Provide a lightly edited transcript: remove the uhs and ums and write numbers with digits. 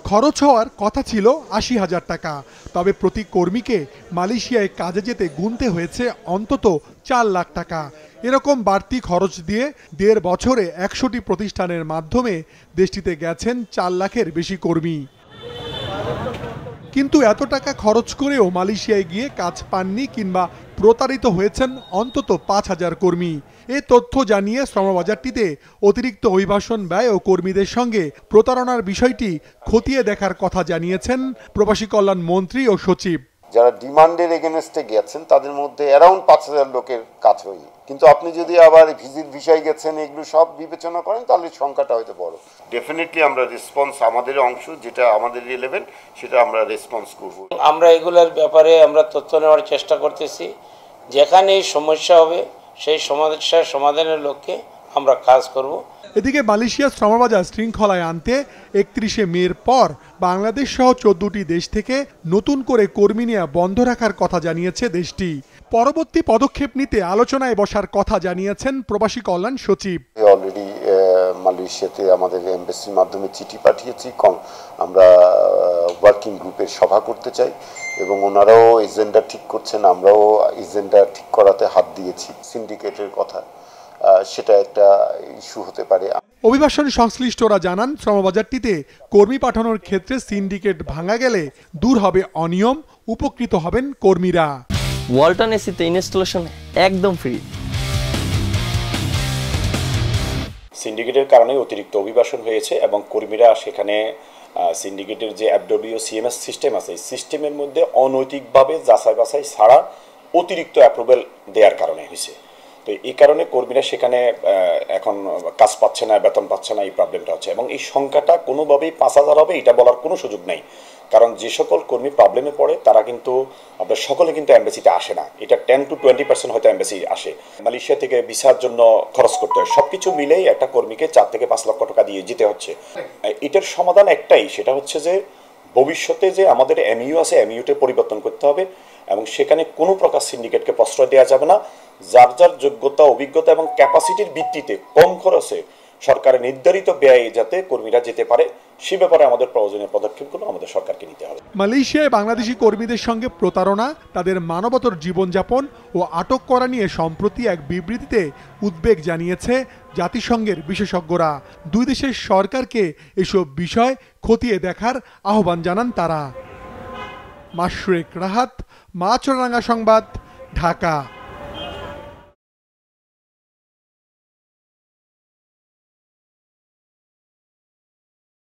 খরচ হওয়ার কথা ছিল ৮০,০০০ টাকা, তবে প্রতি কর্মীকে মালয়েশিয়ায় কাজে যেতে গুনতে হয়েছে অন্তত ৪ লাখ টাকা। এরকম বাড়তি খরচ দিয়ে ১.৫ বছরে ১০০টি প্রতিষ্ঠানের মাধ্যমে দেশটিতে গেছেন ৪ লাখের বেশি কর্মী। কিন্তু এত টাকা খরচ করেও মালয়েশিয়ায় গিয়ে কাজ পাননি কিংবা প্রতারিত হয়েছেন অন্তত ৫,০০০ কর্মী। এ তথ্য জানিয়ে শ্রমবাজারটিতে অতিরিক্ত অভিবাসন ব্যয় ও কর্মীদের সঙ্গে প্রতারণার বিষয়টি খতিয়ে দেখার কথা জানিয়েছেন প্রবাসী কল্যাণ মন্ত্রী ও সচিব। যারা ডিমান্ডের এগেনস্টে গেছেন তাদের মধ্যে অ্যারাউন্ড ৫,০০০ লোকের কাজ হয়নি, কিন্তু আপনি যদি আবার ভিজিট ভিসায় গেছেন এগুলো সব বিবেচনা করেন তাহলে সংখ্যাটা হয়তো বড়। ডেফিনেটলি আমরা রেসপন্স, আমাদের অংশ যেটা আমাদের রিলেভেন্ট সেটা আমরা রেসপন্স করব। আমরা এগুলোর ব্যাপারে আমরা তথ্য নেওয়ার চেষ্টা করতেছি, যেখানে সমস্যা হবে সেই সমস্যার সমাধানের লক্ষ্যে আমরা কাজ করব। এদিকে মালয়েশিয়ার শ্রমবাজার শৃঙ্খলায় আনতে ৩১শে মের পর বাংলাদেশ সহ ১৪টি দেশ থেকে নতুন করে কর্মী নেওয়া বন্ধ রাখার কথা জানিয়েছে দেশটি। পরবর্তী পদক্ষেপ নিতে আলোচনায় বসার কথা জানিয়েছেন প্রবাসী কল্যাণ সচিব। অলরেডি মালয়েশিয়াতে আমাদের এমবাসির মাধ্যমে চিঠি পাঠিয়েছি, আমরা ওয়ার্কিং গ্রুপের সভা করতে চাই এবং ওনারাও এজেন্ডা ঠিক করছেন, আমরাও এজেন্ডা ঠিক করাতে হাত দিয়েছি। সিন্ডিকেটের কথা সেটা একটা ইস্যু হতে পারে। অভিবাসন সংশ্লিষ্টরা জানান, শ্রমবাজারটিতে কর্মী পাঠানোর ক্ষেত্রে সিন্ডিকেট ভাঙা গেলে দূর হবে অনিয়ম, উপকৃত হবেন কর্মীরা। ওয়ালটন এসিতে ইনস্টলেশন একদম ফ্রি। সিন্ডিকেটের কারণে অতিরিক্ত অভিবাসন হয়েছে এবং কর্মীরা সেখানে সিন্ডিকেটের যে FWO CMS সিস্টেম আছে, এই সিস্টেমের মধ্যে অনৈতিকভাবে যাচাই বাছাই ছাড়া অতিরিক্ত অ্যাপ্রুভেল দেওয়ার কারণে হয়েছে। তো এই কারণে কর্মীরা সেখানে এখন কাজ পাচ্ছে না, বেতন পাচ্ছে না, এই প্রবলেমটা হচ্ছে। এবং এই সংখ্যাটা কোনোভাবেই ৫,০০০ হবে এটা বলার কোনো সুযোগ নেই, কারণ যে সকল কর্মী প্রবলেমে পড়ে তারা কিন্তু আপনার সকলে কিন্তু এমবাসিতে আসে না। এটা 10 to 20% হয়তো এমবাসি আসে। মালয়েশিয়া থেকে ভিসার জন্য খরচ করতে হয়, সব কিছু মিলেই একটা কর্মীকে ৪ থেকে ৫ লক্ষ টাকা দিয়ে যেতে হচ্ছে। এটার সমাধান একটাই, সেটা হচ্ছে যে ভবিষ্যতে যে আমাদের MU আছে, MUতে পরিবর্তন করতে হবে এবং সেখানে কোনো প্রকার সিন্ডিকেটকে প্রশ্রয় দেওয়া যাবে না। যার যার যোগ্যতা, অভিজ্ঞতা এবং ক্যাপাসিটির ভিত্তিতে কম খরচে সরকারের নির্ধারিত ব্যয়ে যাতে কর্মীরা যেতে পারে সে ব্যাপারে আমাদের প্রয়োজনীয় পদক্ষেপগুলো আমাদের সরকারকে নিতে হবে। মালয়েশিয়ায় বাংলাদেশি কর্মীদের সঙ্গে প্রতারণা, তাদের মানবতর জীবনযাপন ও আটক করা নিয়ে সম্প্রতি এক বিবৃতিতে উদ্বেগ জানিয়েছে জাতিসংঘের বিশেষজ্ঞরা। দুই দেশের সরকারকে এসব বিষয় খতিয়ে দেখার আহ্বান জানান তারা। মাশরেক রাহাত, মাছরাঙা সংবাদ, ঢাকা।